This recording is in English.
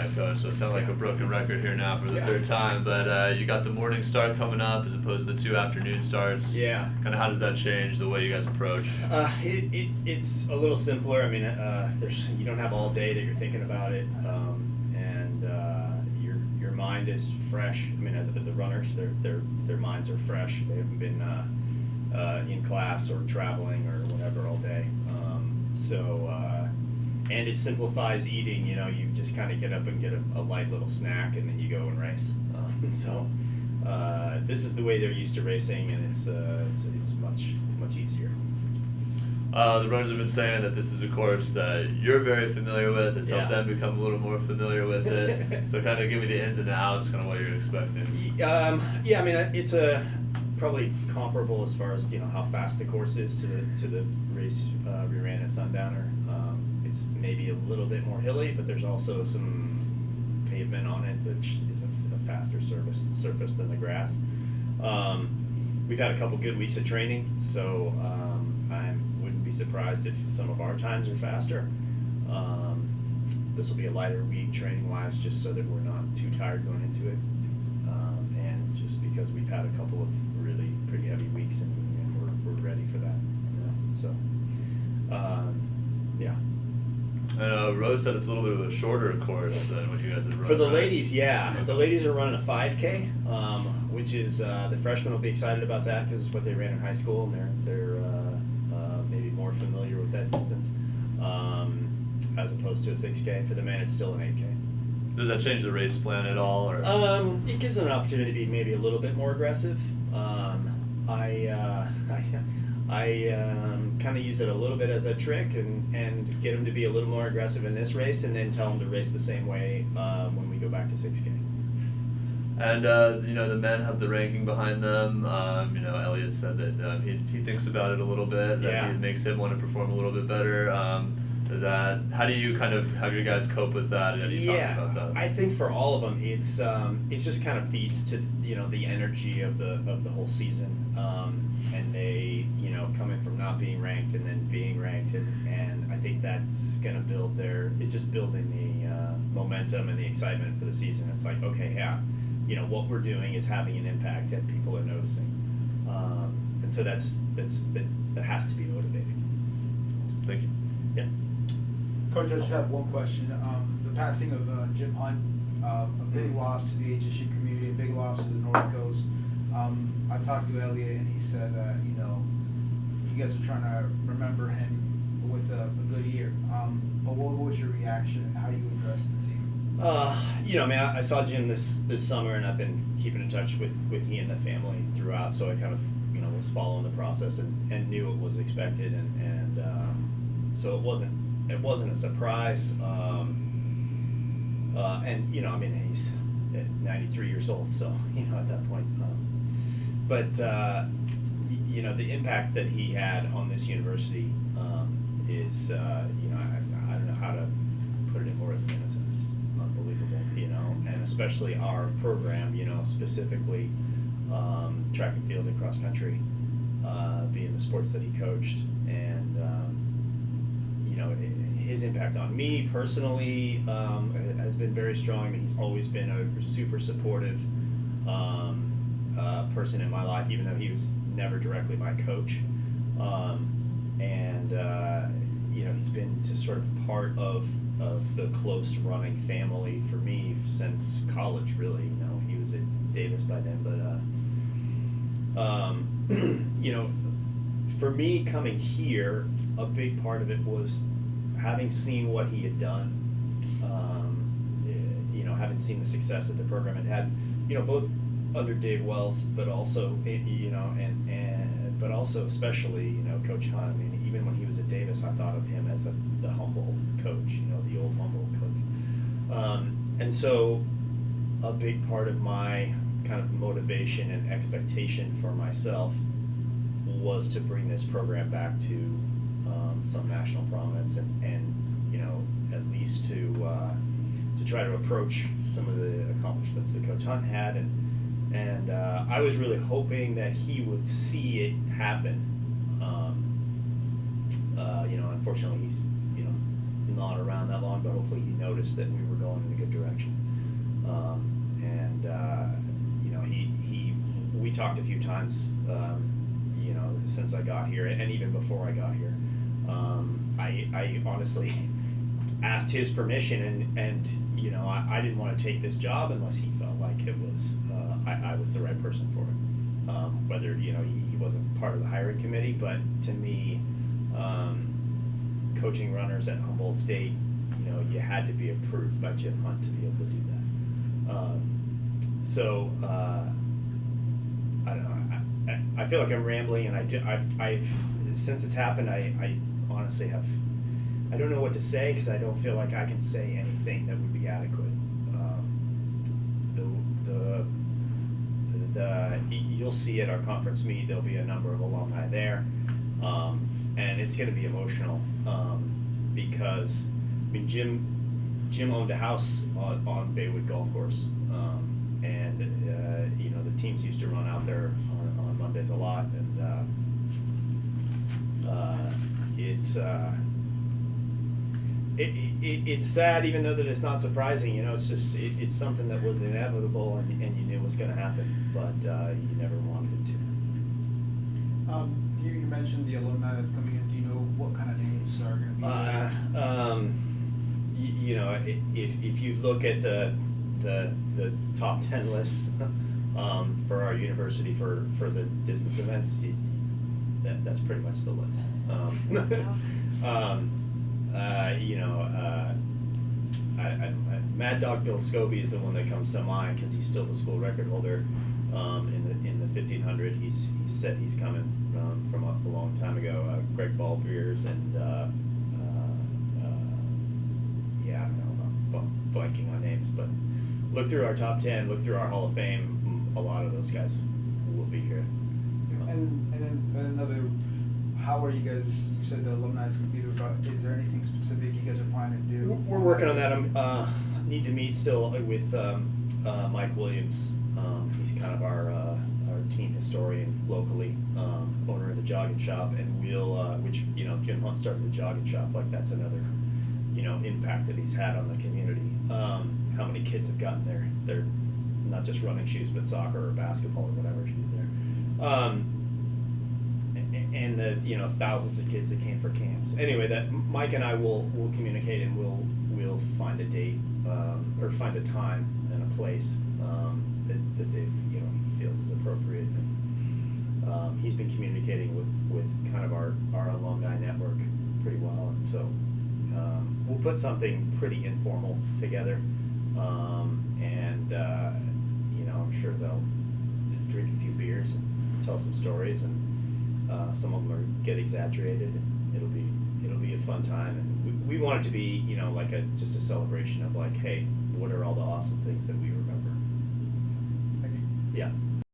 right, Coach. So it sounds like a broken record here now for the third time. But you got the morning start coming up as opposed to the 2 afternoon starts. Yeah. Kind of how does that change the way you guys approach? It's a little simpler. I mean, you don't have all day that you're thinking about it, and your mind is fresh. I mean, as the runners, their minds are fresh. They haven't been in class or traveling or whatever all day. And it simplifies eating. You know, you just kind of get up and get a light little snack, and then you go and race. This is the way they're used to racing, and it's much easier. The runners have been saying that this is a course that you're very familiar with. It's helped them become a little more familiar with it. So kind of give me the ins and outs, kind of what you're expecting. I mean, it's probably comparable as far as how fast the course is to the race we ran at Sundowner. It's maybe a little bit more hilly, but there's also some pavement on it, which is a faster surface than the grass. We've had a couple good weeks of training, so I wouldn't be surprised if some of our times are faster. This will be a lighter week training-wise, just so that we're not too tired going into it, and just because we've had a couple of really pretty heavy weeks, and we're ready for that. Yeah. And Rose said it's a little bit of a shorter course than what you guys have run. For the right? ladies, yeah. The ladies are running a 5K, which is the freshmen will be excited about that because it's what they ran in high school, and they're maybe more familiar with that distance, as opposed to a 6K. For the men, it's still an 8K. Does that change the race plan at all? Or? It gives them an opportunity to be maybe a little bit more aggressive. I kind of use it a little bit as a trick and get them to be a little more aggressive in this race, and then tell them to race the same way when we go back to 6K. And the men have the ranking behind them. Elliot said that he thinks about it a little bit. That it makes him want to perform a little bit better. How do you kind of have your guys cope with that? And you talk about that? I think for all of them, it's just kind of feeds to the energy of the whole season, and they coming from not being ranked and then being ranked, and I think that's gonna build it's just building the momentum and the excitement for the season. It's like, okay, what we're doing is having an impact and people are noticing, and so that has to be motivating. Thank you. Yeah. Coach, I just have one question. The passing of Jim Hunt, a big loss to the HSU community, a big loss to the North Coast. I talked to Elliot, and he said that you guys are trying to remember him with a good year. But what was your reaction and how you addressed the team? I saw Jim this summer, and I've been keeping in touch with he and the family throughout. So I kind of was following the process and knew it was expected, and so it wasn't a surprise. He's 93 years old, so at that point. The impact that he had on this university is I don't know how to put it in words. It's unbelievable, and especially our program, specifically track and field and cross country, being the sports that he coached, and his impact on me personally has been very strong. I mean, he's always been a super supportive person in my life, even though he was never directly my coach. He's been just sort of part of the close running family for me since college, really. He was at Davis by then, but for me coming here, a big part of it was having seen what he had done, having seen the success that the program had both under Dave Wells, but also, but also especially, Coach Hunt. I mean, even when he was at Davis, I thought of him as the humble coach, the old humble coach. And so a big part of my kind of motivation and expectation for myself was to bring this program back to some national prominence, and at least to try to approach some of the accomplishments that Coach Hunt had, and I was really hoping that he would see it happen. Unfortunately, he's not around that long, but hopefully he noticed that we were going in a good direction. talked a few times, you know, since I got here, and even before I got here. I honestly asked his permission, and you know, I didn't want to take this job unless he felt like it was I was the right person for it. Whether, you know, he wasn't part of the hiring committee, but to me, coaching runners at Humboldt State, you know, you had to be approved by Jim Hunt to be able to do that. So I don't know. I feel like I'm rambling, and I've since it's happened, I honestly have. I don't know what to say because I don't feel like I can say anything that would be adequate. You'll see at our conference meet, there'll be a number of alumni there, and it's going to be emotional because I mean Jim owned a house on Baywood Golf Course, and you know, the teams used to run out there on Mondays a lot, and it's sad, even though that it's not surprising. You know, it's just it's something that was inevitable, and you knew was going to happen, but you never wanted it to. You mentioned the alumni that's coming in. Do you know what kind of names are going to be there? You know, if you look at the top 10 lists for our university for the distance events, that's pretty much the list. You know, Mad Dog Bill Scobie is the one that comes to mind because he's still the school record holder in the 1500. He's said he's coming from a long time ago. Greg Ballbeers and yeah, I don't know, I'm blanking on names, but look through our top 10, look through our Hall of Fame. A lot of those guys will be here. And then another. How are you guys? You said the alumni is going to be there, but is there anything specific you guys are planning to do? We're working on that. I need to meet still with Mike Williams. He's kind of our team historian locally, owner of the jogging shop, and we'll, which, you know, Jim Hunt started the jogging shop. Like, that's another, you know, impact that he's had on the community. How many kids have gotten their not just running shoes, but soccer or basketball or whatever shoes there. And the, you know, thousands of kids that came for camps. Anyway, that Mike and I will communicate, and we'll find a date or find a time and a place that they, you know, he feels is appropriate. And, he's been communicating with kind of our alumni network pretty well, and so we'll put something pretty informal together, and you know, I'm sure they'll drink a few beers and tell some stories, and some of them get exaggerated, and it'll be a fun time, and we want it to be, you know, like just a celebration of, like, hey, what are all the awesome things that we remember? Thank you. Yeah.